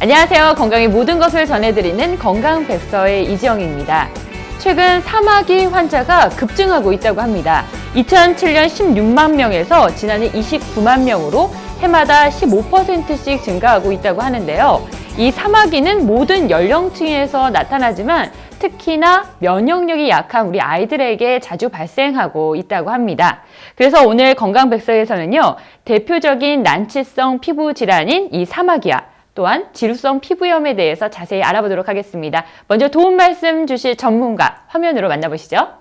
안녕하세요. 건강의 모든 것을 전해드리는 건강백서의 이지영입니다. 최근 사마귀 환자가 급증하고 있다고 합니다. 2007년 16만 명에서 지난해 29만 명으로 해마다 15%씩 증가하고 있다고 하는데요. 이 사마귀는 모든 연령층에서 나타나지만 특히나 면역력이 약한 우리 아이들에게 자주 발생하고 있다고 합니다. 그래서 오늘 건강백서에서는요, 대표적인 난치성 피부 질환인 이 사마귀와 또한 지루성 피부염에 대해서 자세히 알아보도록 하겠습니다. 먼저 도움 말씀 주실 전문가 화면으로 만나보시죠.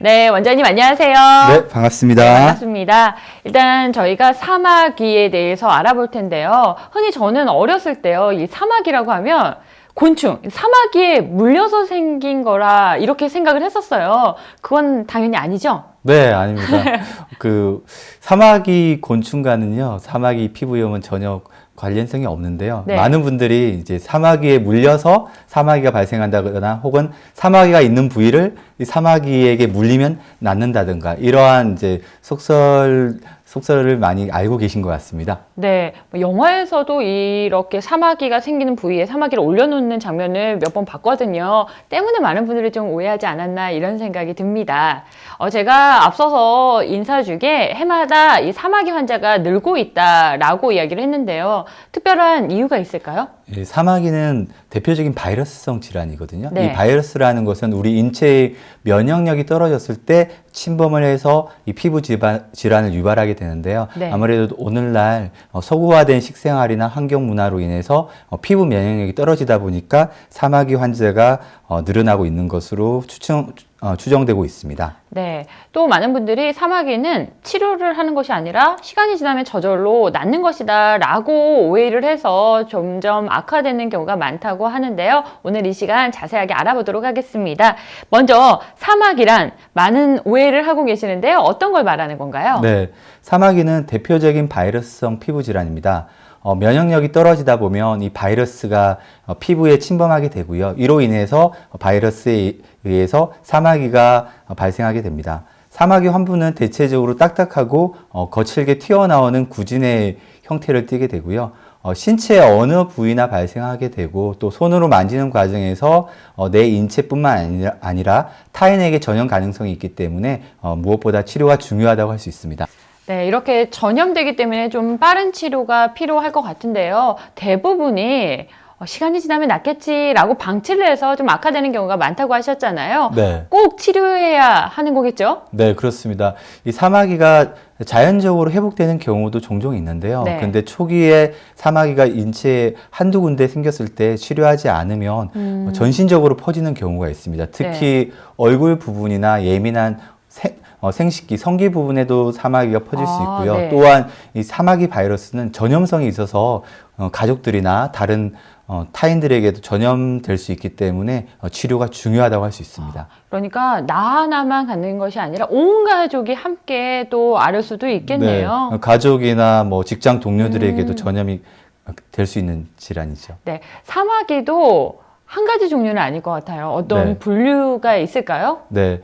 네, 원장님 안녕하세요. 네, 반갑습니다. 네, 반갑습니다. 일단 저희가 사마귀에 대해서 알아볼 텐데요. 흔히 저는 어렸을 때요, 이 사마귀라고 하면 곤충, 사마귀에 물려서 생긴 거라 이렇게 생각을 했었어요. 그건 당연히 아니죠? 네, 아닙니다. 사마귀 곤충과는요, 사마귀 피부염은 전혀 관련성이 없는데요. 네. 많은 분들이 이제 사마귀에 물려서 사마귀가 발생한다거나 혹은 사마귀가 있는 부위를 이 사마귀에게 물리면 낫는다든가 이러한 이제 속설을 많이 알고 계신 것 같습니다. 네, 영화에서도 이렇게 사마귀가 생기는 부위에 사마귀를 올려놓는 장면을 몇 번 봤거든요. 때문에 많은 분들이 좀 오해하지 않았나 이런 생각이 듭니다. 제가 앞서서 인사 중에 해마다 이 사마귀 환자가 늘고 있다라고 이야기를 했는데요. 특별한 이유가 있을까요? 이 사마귀는 대표적인 바이러스성 질환이거든요. 네. 이 바이러스라는 것은 우리 인체의 면역력이 떨어졌을 때 침범을 해서 이 피부 질환을 유발하게 되는데요. 네. 아무래도 오늘날 서구화된 식생활이나 환경 문화로 인해서 피부 면역력이 떨어지다 보니까 사마귀 환자가 늘어나고 있는 것으로 추정되고 있습니다. 네, 또 많은 분들이 사마귀는 치료를 하는 것이 아니라 시간이 지나면 저절로 낫는 것이다 라고 오해를 해서 점점 악화되는 경우가 많다고 하는데요. 오늘 이 시간 자세하게 알아보도록 하겠습니다. 먼저 사마귀란 많은 오해를 하고 계시는데요. 어떤 걸 말하는 건가요? 네, 사마귀는 대표적인 바이러스성 피부 질환입니다. 면역력이 떨어지다 보면 이 바이러스가 피부에 침범하게 되고요. 이로 인해서 바이러스에 의해서 사마귀가 발생하게 됩니다. 사마귀 환부는 대체적으로 딱딱하고 거칠게 튀어나오는 구진의 형태를 띠게 되고요. 신체의 어느 부위나 발생하게 되고 또 손으로 만지는 과정에서 내 인체뿐만 아니라 타인에게 전염 가능성이 있기 때문에 무엇보다 치료가 중요하다고 할 수 있습니다. 네, 이렇게 전염되기 때문에 좀 빠른 치료가 필요할 것 같은데요. 대부분이 시간이 지나면 낫겠지라고 방치를 해서 좀 악화되는 경우가 많다고 하셨잖아요. 네. 꼭 치료해야 하는 거겠죠? 네, 그렇습니다. 이 사마귀가 자연적으로 회복되는 경우도 종종 있는데요. 네. 근데 초기에 사마귀가 인체에 한두 군데 생겼을 때 치료하지 않으면 전신적으로 퍼지는 경우가 있습니다. 특히 얼굴 부분이나 예민한 생식기, 성기 부분에도 사마귀가 퍼질 수 있고요. 네. 또한 이 사마귀 바이러스는 전염성이 있어서 가족들이나 다른 타인들에게도 전염될 수 있기 때문에 치료가 중요하다고 할 수 있습니다. 그러니까 나 하나만 갖는 것이 아니라 온 가족이 함께 또 앓을 수도 있겠네요. 네, 가족이나 뭐 직장 동료들에게도 전염이 될 수 있는 질환이죠. 네, 사마귀도 한 가지 종류는 아닐 것 같아요. 어떤 네. 분류가 있을까요? 네.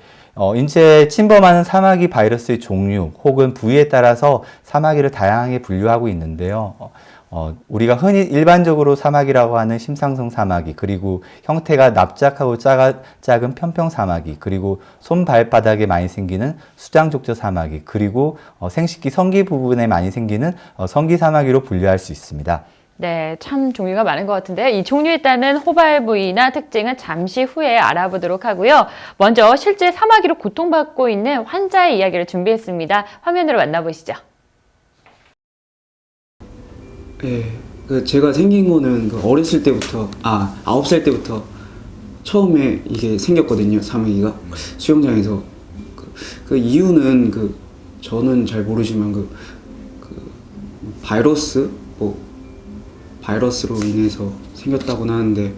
인체에 침범하는 사마귀 바이러스의 종류 혹은 부위에 따라서 사마귀를 다양하게 분류하고 있는데요. 우리가 흔히 일반적으로 사마귀라고 하는 심상성 사마귀, 그리고 형태가 납작하고 작은 편평 사마귀, 그리고 손 발바닥에 많이 생기는 수장족저 사마귀, 그리고 생식기 성기 부분에 많이 생기는 성기 사마귀로 분류할 수 있습니다. 네, 참 종류가 많은 것 같은데 이 종류에 따른 호발 부위나 특징은 잠시 후에 알아보도록 하고요. 먼저 실제 사마귀로 고통받고 있는 환자의 이야기를 준비했습니다. 화면으로 만나보시죠. 예, 그 제가 생긴 거는 그 어렸을 때부터 9살 때부터 처음에 이게 생겼거든요. 사마귀가 수영장에서 그 이유는 저는 잘 모르지만 바이러스로 인해서 생겼다고는 하는데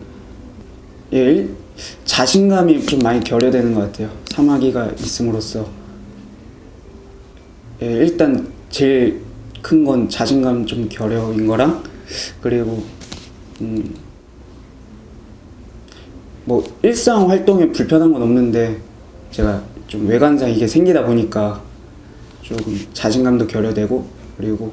예, 자신감이 좀 많이 결여되는 것 같아요. 사마귀가 있음으로써 예, 일단 제일 큰 건 자신감 좀 결여인 거랑 그리고 뭐 일상 활동에 불편한 건 없는데 제가 좀 외관상 이게 생기다 보니까 조금 자신감도 결여되고 그리고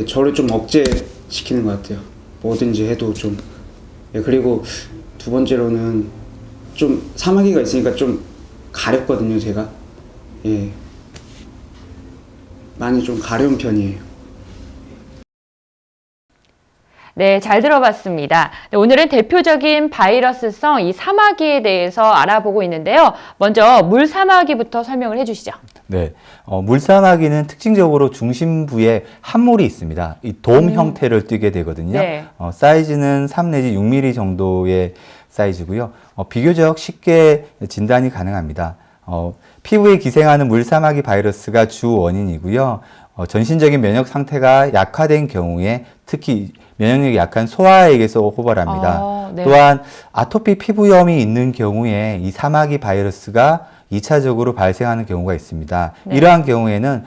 저를 좀 억제시키는 것 같아요. 뭐든지 해도 좀 그리고 두 번째로는 좀 사마귀가 있으니까 좀 가렵거든요. 제가 많이 좀 가려운 편이에요. 네, 잘 들어봤습니다. 네, 오늘은 대표적인 바이러스성 이 사마귀에 대해서 알아보고 있는데요. 먼저 물사마귀부터 설명을 해주시죠. 네, 물사마귀는 특징적으로 중심부에 함몰이 있습니다. 이 돔 형태를 띠게 되거든요. 네. 사이즈는 3 내지 6mm 정도의 사이즈고요. 비교적 쉽게 진단이 가능합니다. 피부에 기생하는 물사마귀 바이러스가 주 원인이고요. 전신적인 면역 상태가 약화된 경우에 특히 면역력이 약한 소아에게서 호발합니다. 네. 또한 아토피 피부염이 있는 경우에 이 사마귀 바이러스가 2차적으로 발생하는 경우가 있습니다. 네. 이러한 경우에는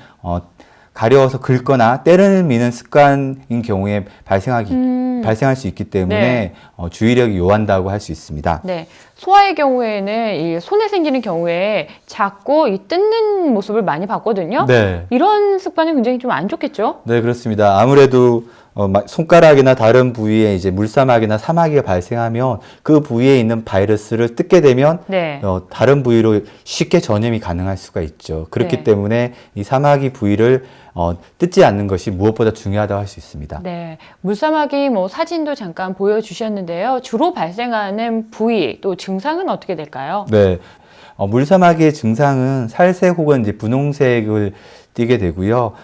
가려워서 긁거나 때를 미는 습관인 경우에 발생할 수 있기 때문에 네. 주의력이 요한다고 할 수 있습니다. 네, 소아의 경우에는 이 손에 생기는 경우에 자꾸 이 뜯는 모습을 많이 봤거든요. 네. 이런 습관이 굉장히 좀 안 좋겠죠? 네, 그렇습니다. 아무래도 손가락이나 다른 부위에 이제 물사마귀나 사마귀가 발생하면 그 부위에 있는 바이러스를 뜯게 되면 네. 다른 부위로 쉽게 전염이 가능할 수가 있죠. 그렇기 네. 때문에 이 사마귀 부위를 뜯지 않는 것이 무엇보다 중요하다고 할 수 있습니다. 네, 물사마귀 사진도 잠깐 보여주셨는데요. 주로 발생하는 부위 또 증상은 어떻게 될까요? 네, 물사마귀의 증상은 살색 혹은 이제 분홍색을 띠게 되고요.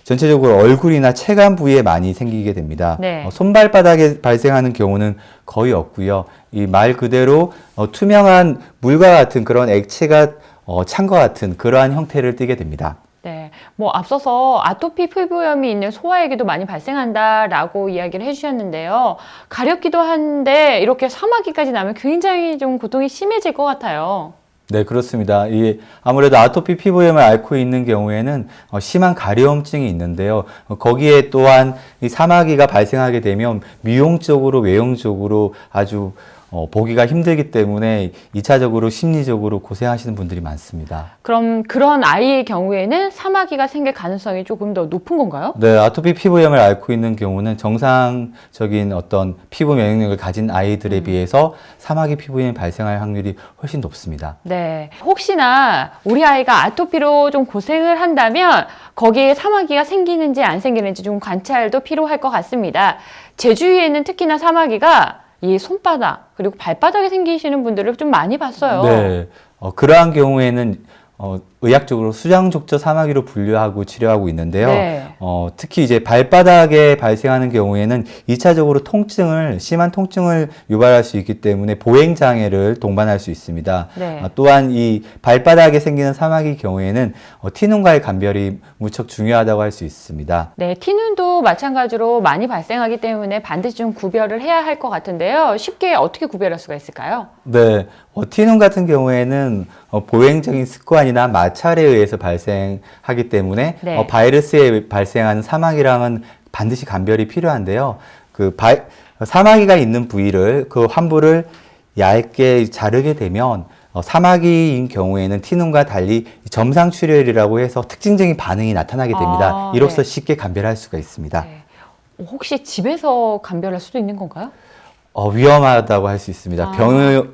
전체적으로 얼굴이나 체간 부위에 많이 생기게 됩니다. 네. 손발바닥에 발생하는 경우는 거의 없고요. 이 말 그대로 투명한 물과 같은 그런 액체가 찬 것 같은 그러한 형태를 띠게 됩니다. 네, 앞서서 아토피 피부염이 있는 소아에게도 많이 발생한다라고 이야기를 해주셨는데요. 가렵기도 한데 이렇게 사마귀까지 나면 굉장히 좀 고통이 심해질 것 같아요. 네, 그렇습니다. 아무래도 아토피 피부염을 앓고 있는 경우에는 심한 가려움증이 있는데요. 거기에 또한 이 사마귀가 발생하게 되면 미용적으로, 외형적으로 아주 보기가 힘들기 때문에 2차적으로 심리적으로 고생하시는 분들이 많습니다. 그럼 그런 아이의 경우에는 사마귀가 생길 가능성이 조금 더 높은 건가요? 네, 아토피 피부염을 앓고 있는 경우는 정상적인 어떤 피부 면역력을 가진 아이들에 비해서 사마귀 피부염이 발생할 확률이 훨씬 높습니다. 네, 혹시나 우리 아이가 아토피로 좀 고생을 한다면 거기에 사마귀가 생기는지 안 생기는지 좀 관찰도 필요할 것 같습니다. 제 주위에는 특히나 사마귀가 이 손바닥 그리고 발바닥에 생기시는 분들을 좀 많이 봤어요. 네, 그러한 경우에는 의학적으로 수장족저 사마귀로 분류하고 치료하고 있는데요. 네. 특히 이제 발바닥에 발생하는 경우에는 2차적으로 심한 통증을 유발할 수 있기 때문에 보행장애를 동반할 수 있습니다. 네. 또한 이 발바닥에 생기는 사마귀 경우에는 티눈과의 감별이 무척 중요하다고 할 수 있습니다. 네, 티눈도 마찬가지로 많이 발생하기 때문에 반드시 좀 구별을 해야 할 것 같은데요. 쉽게 어떻게 구별할 수가 있을까요? 네, 티눈 같은 경우에는 보행적인 습관이나 마찰에 의해서 발생하기 때문에 네. 바이러스에 발생하는 사마귀랑은 반드시 감별이 필요한데요. 사마귀가 있는 부위를 그 환부를 얇게 자르게 되면 사마귀인 경우에는 티눈과 달리 점상출혈이라고 해서 특징적인 반응이 나타나게 됩니다. 이로써 네. 쉽게 감별할 수가 있습니다. 네. 혹시 집에서 감별할 수도 있는 건가요? 위험하다고 할 수 있습니다.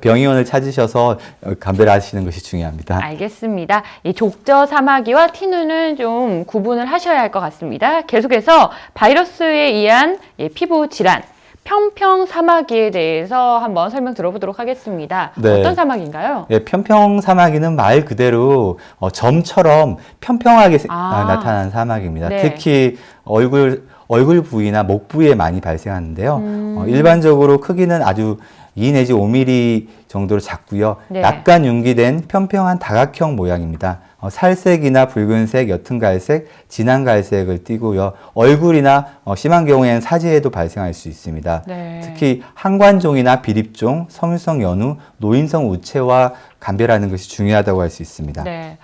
병의원을 찾으셔서 감별하시는 것이 중요합니다. 알겠습니다. 이 족저 사마귀와 티눈은 좀 구분을 하셔야 할 것 같습니다. 계속해서 바이러스에 의한 피부 질환, 편평 사마귀에 대해서 한번 설명 들어보도록 하겠습니다. 네. 어떤 사마귀인가요? 네, 편평 사마귀는 말 그대로 점처럼 편평하게 나타나는 사마귀입니다. 네. 특히 얼굴 부위나 목 부위에 많이 발생하는데요. 일반적으로 크기는 아주 2 내지 5mm 정도로 작고요. 네. 약간 융기된 편평한 다각형 모양입니다. 살색이나 붉은색, 옅은 갈색, 진한 갈색을 띠고요. 얼굴이나 심한 경우에는 사지에도 발생할 수 있습니다. 네. 특히 한관종이나 비립종, 섬유성 연우, 노인성 우체와 감별하는 것이 중요하다고 할 수 있습니다. 네.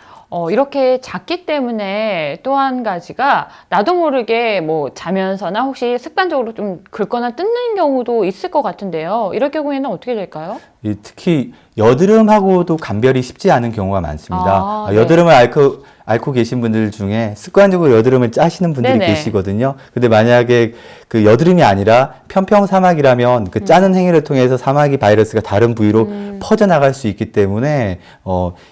이렇게 작기 때문에 또 한 가지가 나도 모르게 뭐 자면서나 혹시 습관적으로 좀 긁거나 뜯는 경우도 있을 것 같은데요. 이럴 경우에는 어떻게 될까요? 특히 여드름하고도 감별이 쉽지 않은 경우가 많습니다. 네. 여드름을 앓고 계신 분들 중에 습관적으로 여드름을 짜시는 분들이 네네. 계시거든요. 근데 만약에 그 여드름이 아니라 편평 사마귀라면 그 짜는 행위를 통해서 사마귀 바이러스가 다른 부위로 퍼져나갈 수 있기 때문에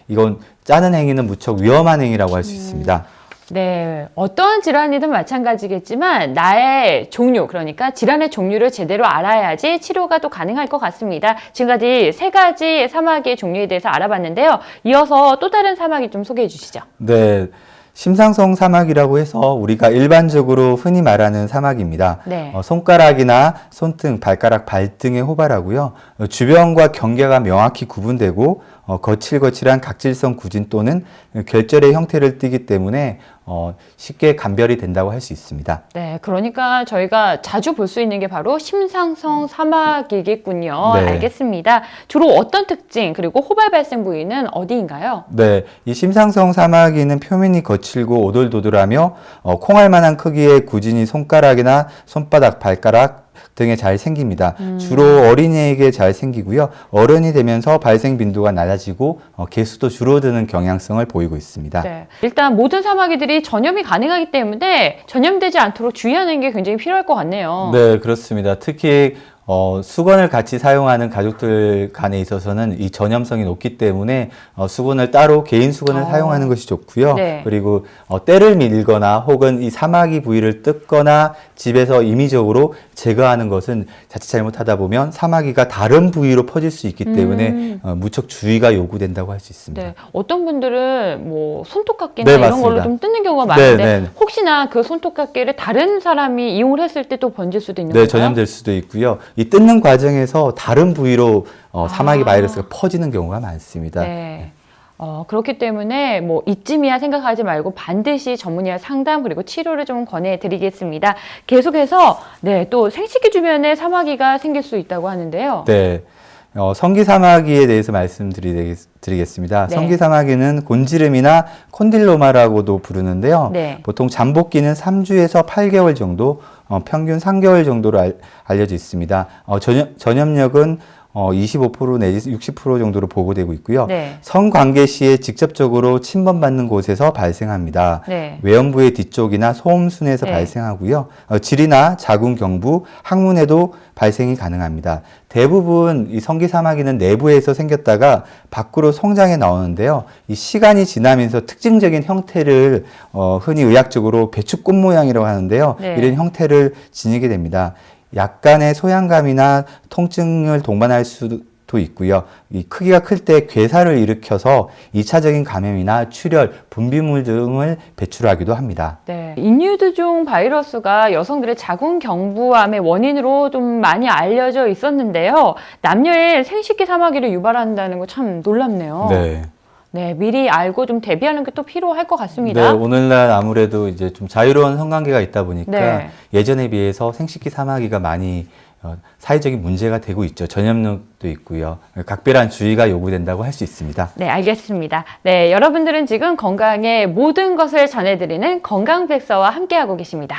이건 짜는 행위는 무척 위험한 행위라고 할 수 있습니다. 네, 어떠한 질환이든 마찬가지겠지만 나의 종류, 그러니까 질환의 종류를 제대로 알아야지 치료가 또 가능할 것 같습니다. 지금까지 3가지 사마귀의 종류에 대해서 알아봤는데요. 이어서 또 다른 사마귀 좀 소개해 주시죠. 네. 심상성 사마귀라고 해서 우리가 일반적으로 흔히 말하는 사마귀입니다. 네. 손가락이나 손등, 발가락, 발등에 호발하고요. 주변과 경계가 명확히 구분되고 거칠거칠한 각질성 구진 또는 결절의 형태를 띠기 때문에 쉽게 감별이 된다고 할 수 있습니다. 네, 그러니까 저희가 자주 볼 수 있는 게 바로 심상성 사마귀겠군요. 네. 알겠습니다. 주로 어떤 특징, 그리고 호발 발생 부위는 어디인가요? 네, 이 심상성 사마귀는 표면이 거칠고 오돌도돌하며 콩알만한 크기의 구진이 손가락이나 손바닥, 발가락 등에 잘 생깁니다. 주로 어린이에게 잘 생기고요. 어른이 되면서 발생 빈도가 낮아지고 개수도 줄어드는 경향성을 보이고 있습니다. 네, 일단 모든 사마귀들이 전염이 가능하기 때문에 전염되지 않도록 주의하는 게 굉장히 필요할 것 같네요. 네, 그렇습니다. 특히 수건을 같이 사용하는 가족들 간에 있어서는 이 전염성이 높기 때문에 수건을 따로 개인 수건을 사용하는 것이 좋고요. 네. 그리고 때를 밀거나 혹은 이 사마귀 부위를 뜯거나 집에서 임의적으로 제거하는 것은 자칫 잘못하다 보면 사마귀가 다른 부위로 퍼질 수 있기 때문에 무척 주의가 요구된다고 할 수 있습니다. 네, 어떤 분들은 뭐 손톱깎이나 네, 이런 맞습니다. 걸로 좀 뜯는 경우가 많은데 네, 네. 혹시나 그 손톱깎이를 다른 사람이 이용을 했을 때 또 번질 수도 있는 네, 건가요? 전염될 수도 있고요. 이 뜯는 과정에서 다른 부위로 사마귀 바이러스가 퍼지는 경우가 많습니다. 네. 그렇기 때문에 뭐 이쯤이야 생각하지 말고 반드시 전문의와 상담 그리고 치료를 좀 권해드리겠습니다. 계속해서 네, 또 생식기 주변에 사마귀가 생길 수 있다고 하는데요. 네. 성기사마귀에 대해서 말씀드리겠습니다. 네. 성기사마귀는 곤지름이나 콘딜로마라고도 부르는데요. 네. 보통 잠복기는 3주에서 8개월 정도, 평균 3개월 정도로 알려져 있습니다. 전염력은 25% 내지 60% 정도로 보고되고 있고요. 네. 성관계 시에 직접적으로 침범받는 곳에서 발생합니다. 네. 외연부의 뒤쪽이나 소음순에서 네. 발생하고요. 질이나 자궁, 경부, 항문에도 발생이 가능합니다. 대부분 이 성기사마귀는 내부에서 생겼다가 밖으로 성장해 나오는데요. 이 시간이 지나면서 특징적인 형태를 흔히 의학적으로 배추꽃 모양이라고 하는데요. 네. 이런 형태를 지니게 됩니다. 약간의 소양감이나 통증을 동반할 수도 있고요. 이 크기가 클 때 괴사를 일으켜서 2차적인 감염이나 출혈, 분비물 등을 배출하기도 합니다. 네, 인유두종 바이러스가 여성들의 자궁 경부암의 원인으로 좀 많이 알려져 있었는데요. 남녀의 생식기 사마귀를 유발한다는 거 참 놀랍네요. 네. 네, 미리 알고 좀 대비하는 게 또 필요할 것 네, 같습니다. 오늘날 아무래도 이제 좀 자유로운 성관계가 있다 보니까 네. 예전에 비해서 생식기 사마귀가 많이 사회적인 문제가 되고 있죠. 전염력도 있고요. 각별한 주의가 요구된다고 할 수 있습니다. 네, 알겠습니다. 네, 여러분들은 지금 건강의 모든 것을 전해드리는 건강백서와 함께하고 계십니다.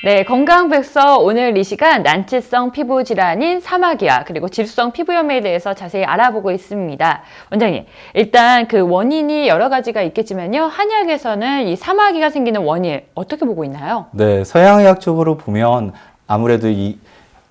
네, 건강백서 오늘 이 시간 난치성 피부 질환인 사마귀와 그리고 질소성 피부염에 대해서 자세히 알아보고 있습니다. 원장님, 일단 그 원인이 여러 가지가 있겠지만요. 한의학에서는 이 사마귀가 생기는 원인 어떻게 보고 있나요? 네, 서양의학 쪽으로 보면 아무래도 이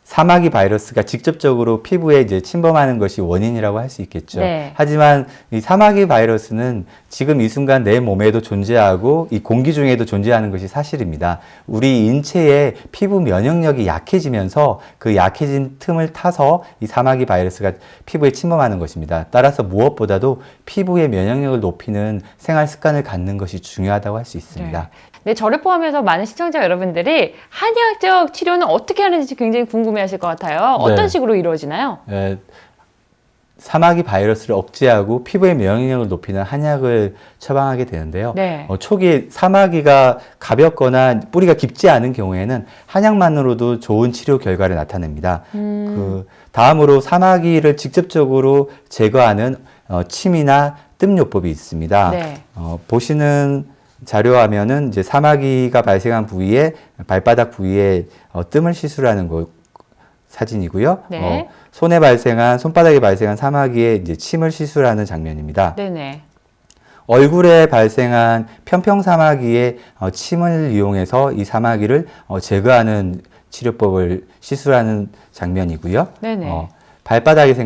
사마귀 바이러스가 직접적으로 피부에 이제 침범하는 것이 원인이라고 할 수 있겠죠. 네. 하지만 이 사마귀 바이러스는 지금 이 순간 내 몸에도 존재하고 이 공기 중에도 존재하는 것이 사실입니다. 우리 인체의 피부 면역력이 약해지면서 그 약해진 틈을 타서 이 사마귀 바이러스가 피부에 침범하는 것입니다. 따라서 무엇보다도 피부의 면역력을 높이는 생활 습관을 갖는 것이 중요하다고 할 수 있습니다. 네, 저를 포함해서 많은 시청자 여러분들이 한의학적 치료는 어떻게 하는지 굉장히 궁금해하실 것 같아요. 어떤 네. 식으로 이루어지나요? 사마귀 바이러스를 억제하고 피부의 면역력을 높이는 한약을 처방하게 되는데요. 네. 초기에 사마귀가 가볍거나 뿌리가 깊지 않은 경우에는 한약만으로도 좋은 치료 결과를 나타냅니다. 다음으로 사마귀를 직접적으로 제거하는 침이나 뜸요법이 있습니다. 네. 보시는 자료화면은 이제 사마귀가 발생한 부위에 발바닥 부위에 뜸을 시술하는 사진이고요. 네. 손바닥에 발생한 사마귀에 이제 침을 시술하는 장면입니다. 네네. 얼굴에 발생한 편평 사마귀의 침을 이용해서 이 사마귀를 제거하는 치료법을 시술하는 장면이고요. 네네. 발바닥에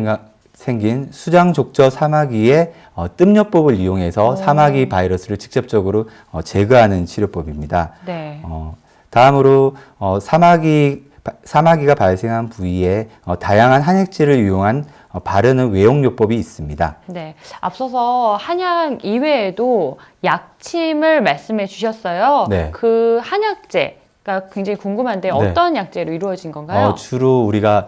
생긴 수장족저 사마귀의 뜸요법을 이용해서 사마귀 바이러스를 직접적으로 제거하는 치료법입니다. 네. 다음으로 사마귀가 발생한 부위에 다양한 한약재를 이용한 바르는 외용요법이 있습니다. 네. 앞서서 한약 이외에도 약침을 말씀해 주셨어요. 네. 그 한약재가 굉장히 궁금한데 네. 어떤 약재로 이루어진 건가요? 주로 우리가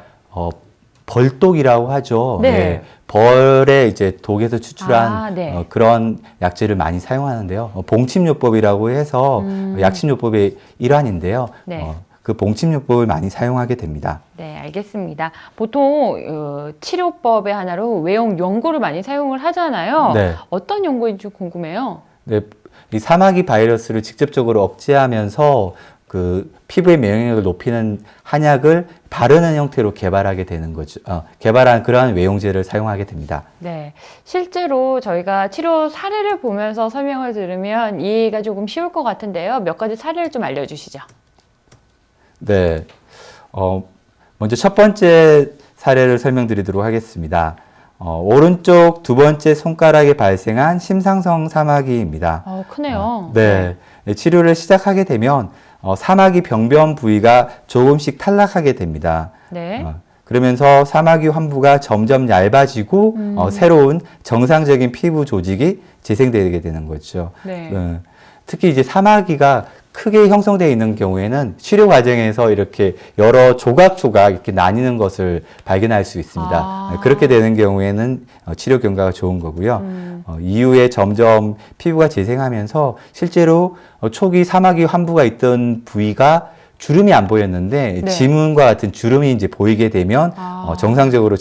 벌독이라고 하죠. 네. 벌의 이제 독에서 추출한 네. 그런 약재를 많이 사용하는데요. 봉침요법이라고 해서 약침요법의 일환인데요. 네. 그 봉침요법을 많이 사용하게 됩니다. 네, 알겠습니다. 보통 치료법의 하나로 외용 연고를 많이 사용을 하잖아요. 네. 어떤 연고인지 궁금해요. 네, 이 사마귀 바이러스를 직접적으로 억제하면서 그 피부의 면역력을 높이는 한약을 바르는 형태로 개발하게 되는 거죠. 개발한 그러한 외용제를 사용하게 됩니다. 네, 실제로 저희가 치료 사례를 보면서 설명을 들으면 이해가 조금 쉬울 것 같은데요. 몇 가지 사례를 좀 알려주시죠. 네, 먼저 첫 번째 사례를 설명드리도록 하겠습니다. 오른쪽 두 번째 손가락에 발생한 심상성 사마귀입니다. 크네요. 네, 치료를 시작하게 되면 사마귀 병변 부위가 조금씩 탈락하게 됩니다. 네. 그러면서 사마귀 환부가 점점 얇아지고 새로운 정상적인 피부 조직이 재생되게 되는 거죠. 네. 특히 이제 사마귀가 크게 형성되어 있는 경우에는 치료 과정에서 이렇게 여러 조각조각 이렇게 나뉘는 것을 발견할 수 있습니다. 그렇게 되는 경우에는 치료 경과가 좋은 거고요. 이후에 점점 피부가 재생하면서 실제로 초기 사마귀 환부가 있던 부위가 주름이 안 보였는데 네. 지문과 같은 주름이 이제 보이게 되면 정상적으로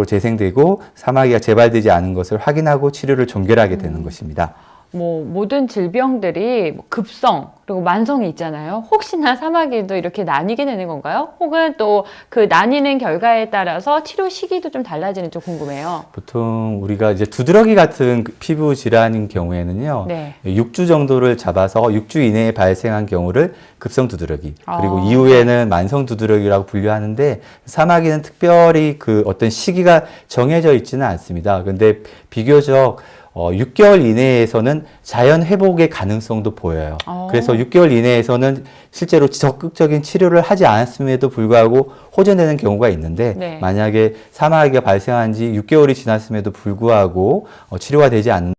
재생되고 사마귀가 재발되지 않은 것을 확인하고 치료를 종결하게 되는 것입니다. 모든 질병들이 급성 그리고 만성이 있잖아요. 혹시나 사마귀도 이렇게 나뉘게 되는 건가요? 혹은 또 그 나뉘는 결과에 따라서 치료 시기도 좀 달라지는지 궁금해요. 보통 우리가 이제 두드러기 같은 피부 질환인 경우에는요, 네. 6주 정도를 잡아서 6주 이내에 발생한 경우를 급성 두드러기, 그리고 아. 이후에는 만성 두드러기라고 분류하는데, 사마귀는 특별히 그 어떤 시기가 정해져 있지는 않습니다. 근데 비교적 6개월 이내에서는 자연 회복의 가능성도 보여요. 그래서 6개월 이내에서는 실제로 적극적인 치료를 하지 않았음에도 불구하고 호전되는 경우가 있는데, 네. 만약에 사마귀가 발생한 지 6개월이 지났음에도 불구하고 치료가 되지 않는